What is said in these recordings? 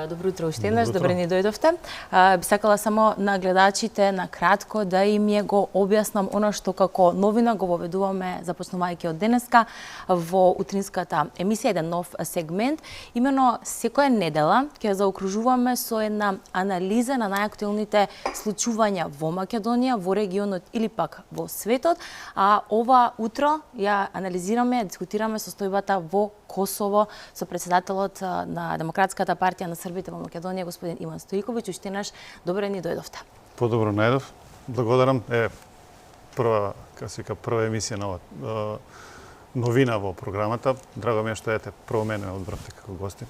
Добро утро уште еднаш, добре ни дојдовте. Би сакала само на гледачите на кратко да им го објаснам она што како новина го воведуваме започнувајќи од денеска во утринската емисија, еден нов сегмент. Имено секоја недела ќе заокружуваме со една анализа на најактуелните случувања во Македонија, во регионот или пак во светот, а ова утро ја анализираме, дискутираме состојбата во Косово со председателот на Демократската партија на Србите во Македонија, господин Иван Стојковиќ. Уште еднаш добре ни дојдовте. Подобро најдов. Благодарам. Прва емисија на новина во програмата. Драго ми е што прво мене одбравте како гости.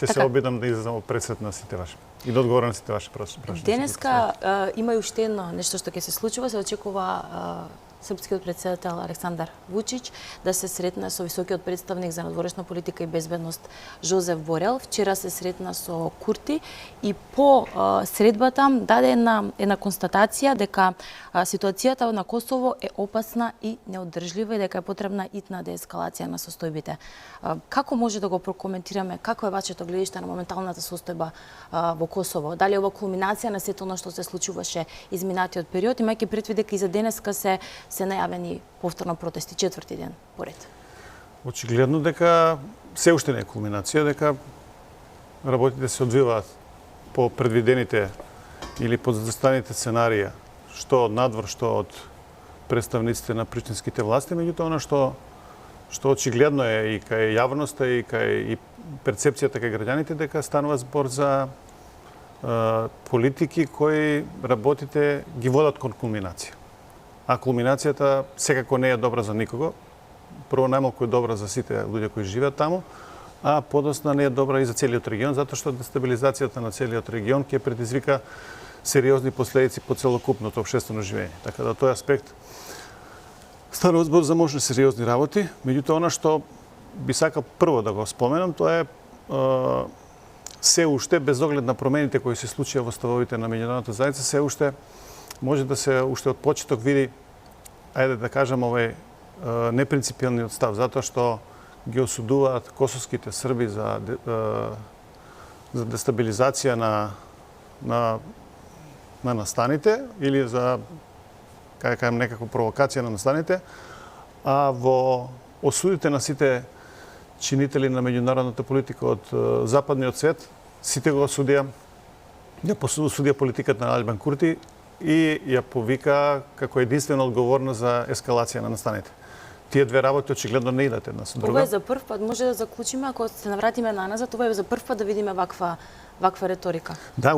Ќе се обидам да излезам пресет на сите ваши и да одговорам на сите ваши прашања. Денеска има уште едно нешто што ќе се случува, се очекува српскиот председател Александар Вучич да се сретне со високиот представник за надворешна политика и безбедност Жозеф Борел. Вчера се сретна со Курти и по средбата даде една констатација дека ситуацијата на Косово е опасна и неодржлива и дека е потребна итна деескалација на состојбите. Како може да го прокоментираме? Како е вашето гледиште на моменталната состојба во Косово? Дали ова кулминација на сето она што се случуваше изминатиот период, имајќи предвид дека и за денеска се најавени повторно протести четврти ден поред? Очигледно дека се уште не е кулминација, дека работите се одвиваат по предвидените или по застаните сценарија, што од надвор, што од представниците на приштинските власти, меѓутоа она што очигледно е и кај јавноста и кај перцепцијата кај граѓаните, дека станува збор за политики кои работите ги водат кон кулминација. А кулминацијата секако не е добра за никого. Прво најмалку е добра за сите луѓе кои живеат таму, а подосна не е добра и за целиот регион, затоа што дестабилизацијата на целиот регион ќе предизвика сериозни последици по целокупното општествено живење. Така да тој аспект станува збор за можни сериозни работи. Меѓутоа, она што би сакал прво да го споменам, тоа е се уште, без оглед на промените кои се случија во ставовите на меѓународната заедница, се уште може да се уште од почеток види, ајде да кажам, овој непринципиелниот став, затоа што ги осудуваат косовските срби за дестабилизација на настаните или за некаква провокација на настаните, а во осудите на сите чинители на меѓународната политика од западниот свет, сите го осудија политиката на Альбин Курти и ја повика како единствено одговорна за ескалација на настаните. Тие две работи очигледно не идат една со друга. Ова е за прв пат, може да заклучиме, ако се навратиме наназад, ова е за прв пат да видиме ваква реторика. Да,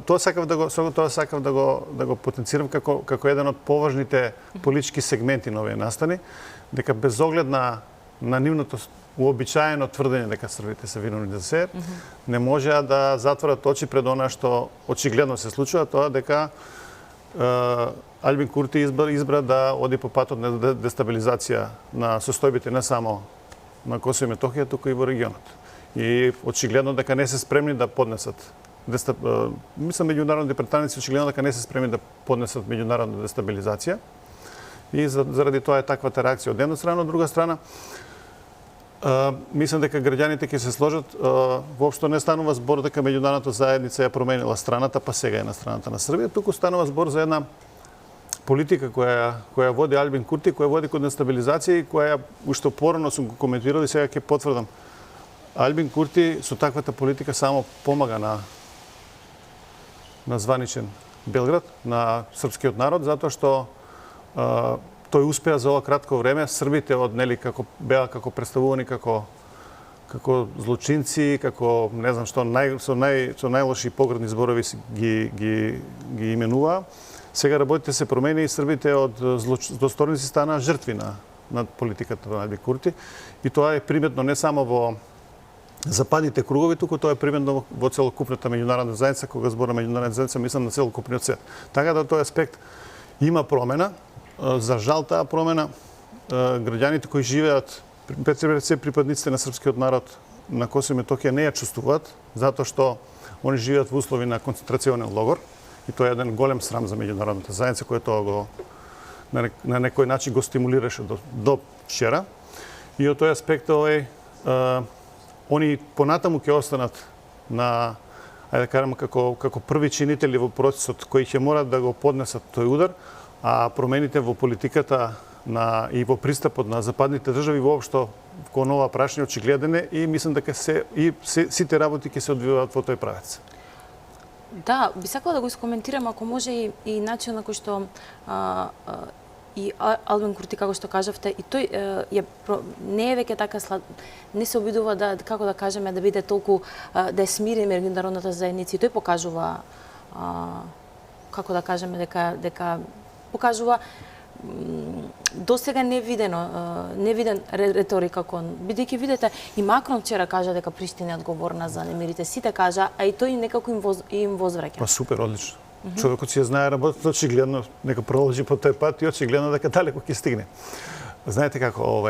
тоа сакав да го потенцирам како еден од поважните политички сегменти на овие настани, дека без оглед на нивното уобичаено тврдење дека србите се виновни за се, не можеа да затворат очи пред она што очигледно се случува, тоа дека Альбин Курти избра да оди по патот на дестабилизација на состојбите не само на Косово и Метохија, туку и во регионот. И очигледно дека не се спремни да поднесат мислам меѓународните претставници очигледно дека не се спремни да поднесат меѓународна дестабилизација. И заради тоа е таквата реакција од една страна, од друга страна мислам дека граѓаните ќе се сложат, воопшто не станува збор дека меѓународната заедница ја променила страната, па сега е на страната на Србија, туку станува збор за една политика која води Альбин Курти, која води кон дестабилизација и која уште порано сум го коментирал и сега ќе потврдам. Альбин Курти со таквата политика само помага на званичен Белград, на српскиот народ, затоа што тој успеа за ова кратко време србите беа како представувани како злочинци, како не знам што, со најлоши поградни зборови ги именуваа. Сега работите се промени и србите од злосторници станаа жртви на политиката на Альбин Курти. И тоа е приметно не само во западните кругови, туку тоа е приметно во целокупната меѓународна заедница, кога збора меѓународна заедница, мислам на целокупниот свет. Така да тој аспект има промена. За жал таа промена, граѓаните кои живеат, се припадниците на српскиот народ на Косово и Метохија не ја чувствуваат, затоа што они живеат во услови на концентрационен логор и тоа е еден голем срам за меѓународната заедница која тоа на некој начин го стимулираше до вчера. И од тој аспект они понатаму ќе останат на ајде да кажеме како први чинители во процесот кои ќе морат да го поднесат тој удар, а промените во политиката и во пристапот на западните држави воопшто кон ова прашање очигледен е и мислам дека сите работи ќе се одвиваат во тој правец. Да, би сакала да го искоментирам, ако може и начин на кој што и Албин Курти, како што кажавте, и тој не е веќе така не се обидува да, како да кажеме, да биде толку, да е смирен меѓународната заедница, и тој покажува, како да кажеме, дека покажува досега невиден реторика кон, бидејќи видите и Макрон вчера кажа дека Приштина е одговорна за немирите, сите кажа, а и тој некако им возвраќа. Па супер, одлично. Човекот си ја знае работата, очигледно нека продолжи по тој пат и очигледно дека далеко ќе стигне. Знаете како,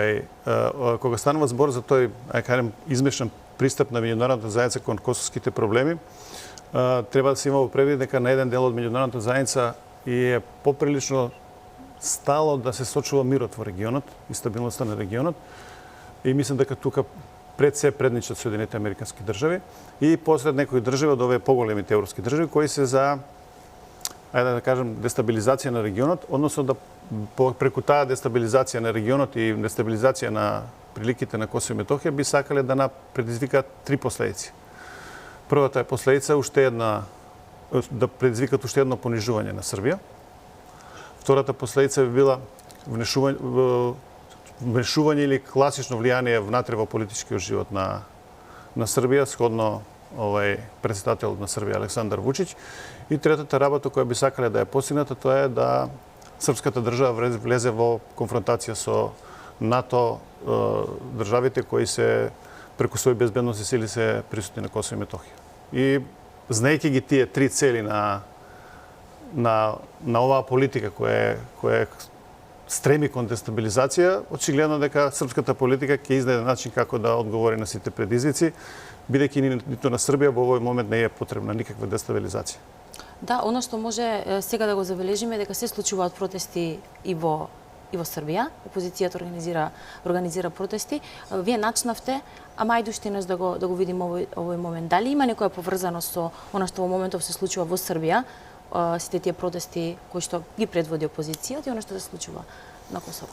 кога станува збор за тој, кажем, измешан пристап на меѓународната заедница кон косовските проблеми, треба да се има во предвид дека на еден дел од меѓународната заедница е поприлично стало да се сочува мирот во регионот и стабилноста на регионот. И мислам дека тука пред се предничат Соединетите Американски држави и посред некои држави од овие поголемите европски држави кои се за, ајде да кажем, дестабилизација на регионот, односно да преку таа дестабилизација на регионот и дестабилизација на приликите на Косово и Метохија би сакале да предизвикаат три последици. Првата е последица да предизвикат уште едно понижување на Србија. Втората последица би била вмешување или класично влијание внатре во политичкиот живот на Србија, сходно председателот на Србија Александар Вучич. И третата работа која би сакале да ја постигната, тоа е да српската држава влезе во конфронтација со НАТО државите кои се преку своји безбедносни сили се присутни на Косово и Метохија. И знаејќи ги тие три цели на оваа политика која стреми кон дестабилизација, очигледно дека српската политика ќе изнајде начин како да одговори на сите предизвици, бидејќи ниту на Србија во овој момент не е потребна никаква дестабилизација. Да, она што може сега да го забележиме дека се случуваат протести и во Србија. Опозицијата организира протести. Вие начнавте, а мајдуштинес да го видиме овој момент. Дали има некоја поврзаност со она што во моментов се случува во Србија, сите тие протести кои што ги предводи опозицијата и она што се случува на Косово?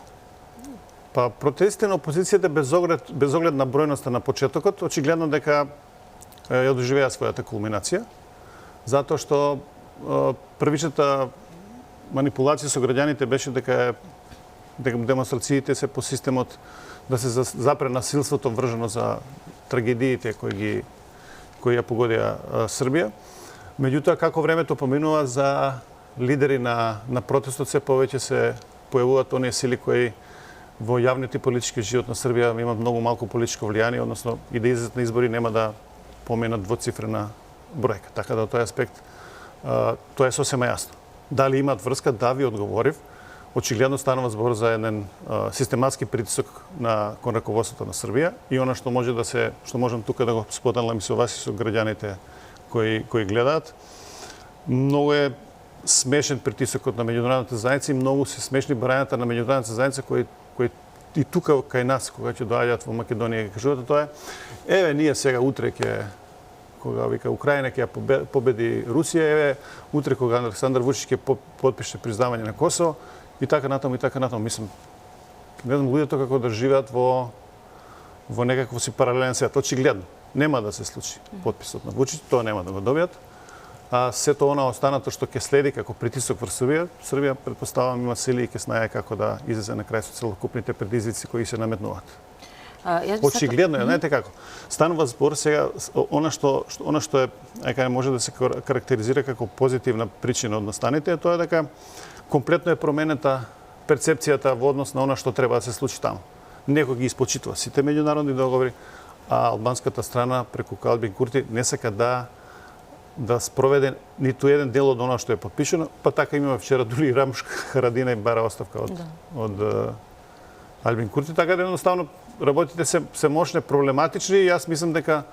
Па протестите на опозицијата без оглед на бројноста на почетокот, очигледно дека ја доживеа својата кулминација, затоа што првичната манипулација со граѓаните беше дека демонстрациите се по системот да се запре насилството вржено за трагедиите кои ја погодија Србија. Меѓутоа, како времето поминува, за лидери на протестот се повеќе се појавуваат оние сили кои во јавниот и политички живот на Србија имаат многу малку политичко влијание, односно и да излезат на избори нема да поменат двоцифрена бројка. Така да, од тој аспект, тоа е сосема јасно. Дали имаат врска? Да, ви одговорив. Очигледно станува збор за еден систематски притисок кон раководството на Србија и она што можам тука да го споделам и со вас и со граѓаните кои гледаат. Многу е смешен притисокот на меѓународната заедница и многу се смешни барањата на меѓународната заедница кои и тука кај нас, кога ќе доаѓаат во Македонија и кажуваат, тоа е, ние сега утре кога вика Украина ќе ја победи Русија, утре кога Александар Вучич ќе потпише признавање на Косово и така натаму. Мислам, не знам луѓето како да живеат во некаков си паралелен свет. Очигледно нема да се случи потписот на Вучич, тоа нема да го добијат. А сето она останато што ќе следи како притисок врз Србија, претпоставам има сили и ќе знае како да излезе на крај со целокупните предизвици кои се наметнуваат. Очигледно е, знаете како. Станува збор сега, она што е, може да се карактеризира како позитивна причина од настаните, тоа е дека комплетно е променета перцепцијата во однос на она што треба да се случи таму. Некој ги испочитува сите меѓународни договори, а албанската страна преку Албин Курти не сака да спроведе ниту еден дел од она што е подпишано, па така имаме вчера дури Рамуш Харадина и бара оставка од Албин Курти, така да едноставно работите се мощни, проблематични и јас мислам дека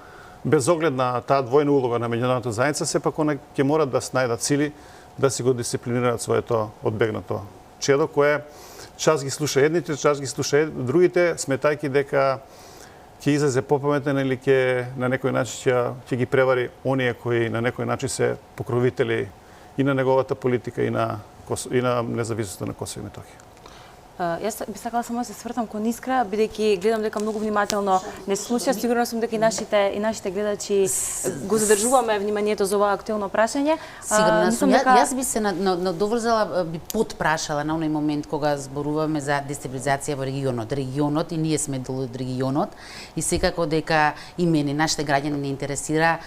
без оглед на таа двојна улога на меѓународната заедница, сепак она ќе морат да најдат сили да си го дисциплинираат своето одбегнато чедо, кое час ги слуша едните, час ги слуша другите, сметајќи дека ќе излезе попаметен или ќе на некој начин ќе ги превари оние кои на некој начин се покровители и на неговата политика и на независноста на Косово и Метохија. Јас би сакала само да се свртам кон Искра, бидејќи гледам дека многу внимателно не слуша, сигурно сум дека и нашите гледачи го задржуваме вниманието за оваа актуелно прашање. Сигурно сум. Јас би се надоврзала, би подпрашала на оној момент кога зборуваме за дестабилизација во регионот. Регионот и ние сме дел од регионот и секако дека и мене нашите граѓани не интересира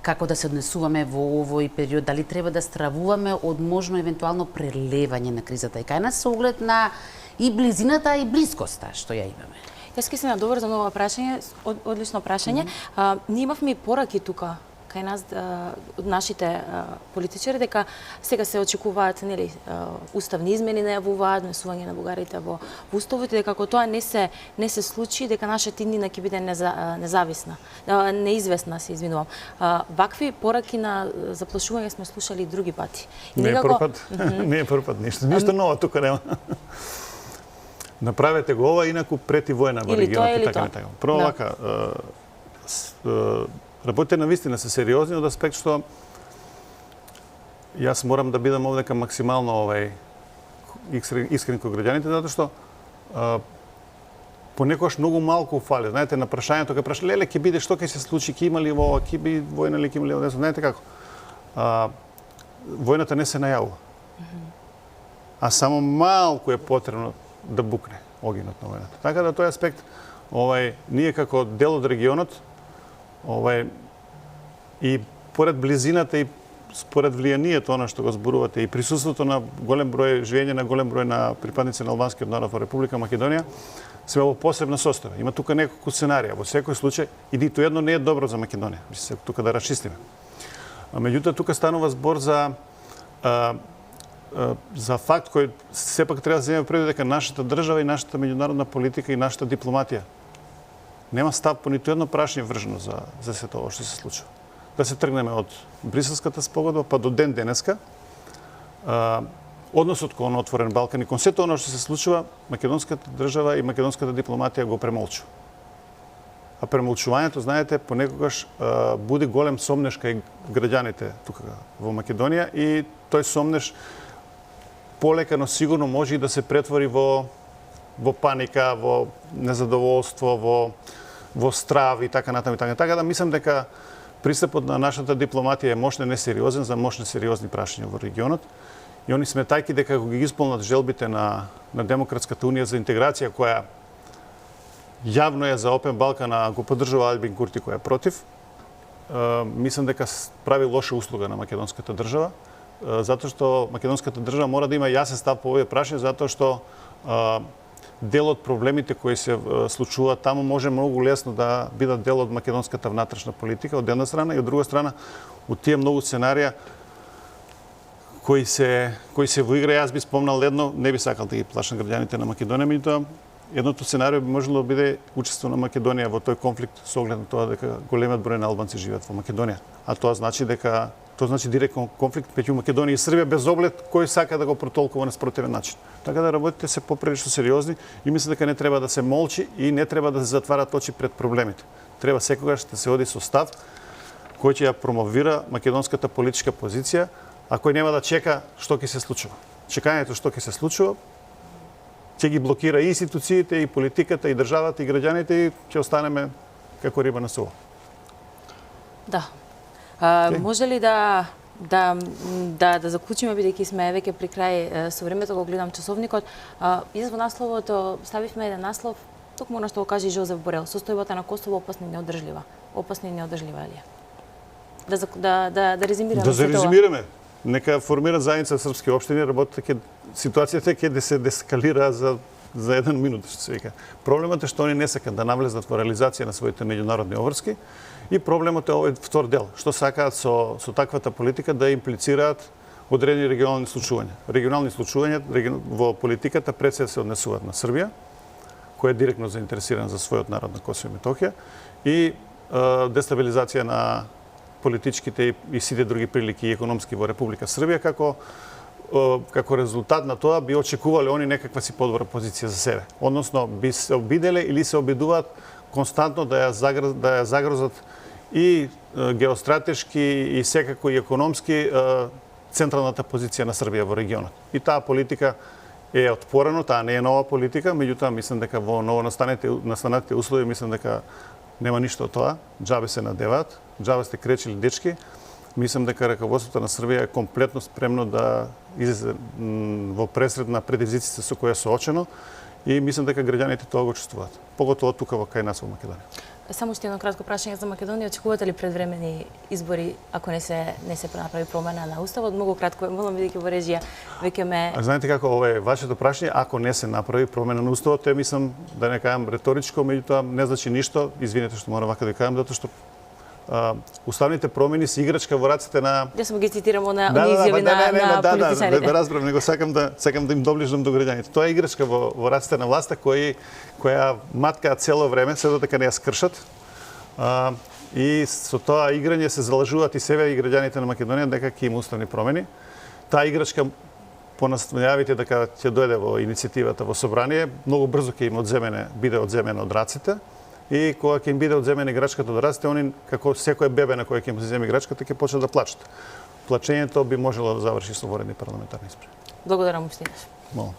како да се однесуваме во овој период, дали треба да стравуваме од можно евентуално прелевање на кризата и кај нас со оглед на и близината и блискоста што ја имаме. Јас ќе се надоврзам на ова прашање, одлично прашање. Ние имавме пораки тука кај нас од нашите политичари дека сега се очекуваат уставни измени најавуваат, внесување на бугарите во уставот и дека ако тоа не се случи дека нашата иднина ќе биде неизвестна, се извинувам. Вакви пораки на заплашување сме слушали и други пати. Не е прв пат ништо ново тука нема. Направете го ова, инаку прети војна во регионот и така. Прво вака, работите на вистина се сериозни од аспект што јас морам да бидам овдека максимално искрен кон граѓаните, затоа што понекогаш многу малку фали. Знаете, на прашањето кога прашале, леле, ќе биде што ќе се случи, ќе има ли ова, ќе би војна ли, ќе има ли ова, знаете како? Војната не се најавува. А само малку е потребно да букне огинот на војната. Така да тој аспект, ние како дел од регионот, и поред близината и според влијанието она што го зборувате и присуството на голем број живење на голем број на припадници на албанскиот народ во Република Македонија, сме во посебна состојба. Има тука неколку сценарија. Во секој случај и ниту едно не е добро за Македонија. Мислам тука да расчистиме. Меѓутоа тука станува збор за факт кој сепак треба да земе предвид дека нашата држава и нашата меѓународна политика и нашата дипломатија нема став по ниту едно прашање вржено за сето ова што се случува. Да се тргнеме од Бриселската спогодба па до ден денеска, односот кон отворен Балкан и кон сето оно што се случува, македонската држава и македонската дипломатија го премолчува. А премолчувањето, знаете, понекогаш буди голем сомнеш кај граѓаните тука во Македонија и тој сомнеш полека, но сигурно може и да се претвори во паника, во незадоволство, во страв и така натаму и така. Така да мислам дека пристапот на нашата дипломатија е мощно несериозен за мощни сериозни прашања во регионот. И они сметајки дека ако ги исполнат желбите на Демократската унија за интеграција, која јавно е за Опен Балкан, а го поддржува Альбин Курти која е против, мислам дека прави лоша услуга на македонската држава, затоа што македонската држава мора да има јасен став по овие прашања, затоа што дел од проблемите кои се случуваат таму може многу лесно да бидат дел од македонската внатрешна политика од една страна и од друга страна од тие многу сценарија кои се во игра. Јас би спомнал едно, не би сакал да ги плашам граѓаните на Македонија, меѓутоа едното сценарио би можело да биде учество на Македонија во тој конфликт со оглед на тоа дека големиот број на албанци живеат во Македонија. А тоа значи директен конфликт меѓу Македонија и Србија без оглед кој сака да го протолкува на спротивен начин. Така да работите се поприлично сериозни и мислам дека не треба да се молчи и не треба да се затварат очи пред проблемите. Треба секогаш да се оди со став кој ќе ја промовира македонската политичка позиција, а кој нема да чека што ќе се случува. Чекањето што ќе се случува ќе ги блокира и институциите, и политиката, и државата, и граѓаните и ќе останеме како риба на соло. Да. Може ли да заклучиме, бидејќи сме веќе при крај со времето, го гледам часовникот. Во насловото ставивме еден наслов, токму она што го кажа Жозеф Борел, состојбата на Косово опасна и неодржлива. Опасна и неодржлива ли е? Да резимираме. Да се резимираме. Нека формира заедница српски општини, ситуацијата ќе се дескалира за еден минут, што се вика. Проблемот е што они не сакат да навлезат во реализација на своите меѓународни обврски и проблемот е овој втор дел, што сакаат со таквата политика да имплицираат одредени регионални случувања. Регионални случувања во политиката пред се однесуваат на Србија, која е директно заинтересирана за својот народ на Косово и Метохија, и дестабилизација на политичките и сите други прилики и економски во Република Србија, како резултат на тоа би очекувале они некаква си подобра позиција за себе. Односно, би се обиделе или се обидуваат константно да ја загрозат и геостратешки и секако и економски централната позиција на Србија во регионот. И таа политика е отпорено, таа не е нова политика, меѓутоа мислам дека во новонастанатите услови мислам дека нема ништо од тоа. Џабе се надеваат, џабе сте кречили дечки. Мислам дека раководството на Србија е комплетно спремно да излезе во пресред на предизвиците со кои е соочено и мислам дека граѓаните тоа го чувствуваат. Поготово тука кај нас во Македонија. Само уште едно кратко прашање за Македонија. Очекувате ли предвремени избори ако не се направи промена на уставот? Многу кратко е, молам, бидејќи во режија веќе ме... А знаете како ова е вашето прашање, ако не се направи промена на уставот, тоа мислам да не кажам реторичко, меѓутоа не значи ништо. Извинете што морам вака да кажам, затоа што уставните промени се играчка во рацете на... Јас само ги цитирам на изјави на политичарите. Да, разбрав, него сакам да им доближам до граѓаните. Тоа е играчка во рацете на власта која маткаа цело време, се додека не ја скршат. И со тоа играње се залажуваат и себе и граѓаните на Македонија дека ќе има уставни промени. Таа играчка по настојавите дека ќе дојде во иницијативата во собрание, многу брзо ќе им биде одземена од раците. И кога ќе им биде одземена играчката од раците, они како секое бебе на кое ќе им се земе играчката ќе почнат да плачат. Плачењето би можело да заврши со воредни парламентарни избори. Благодарам уште еднаш. Молам.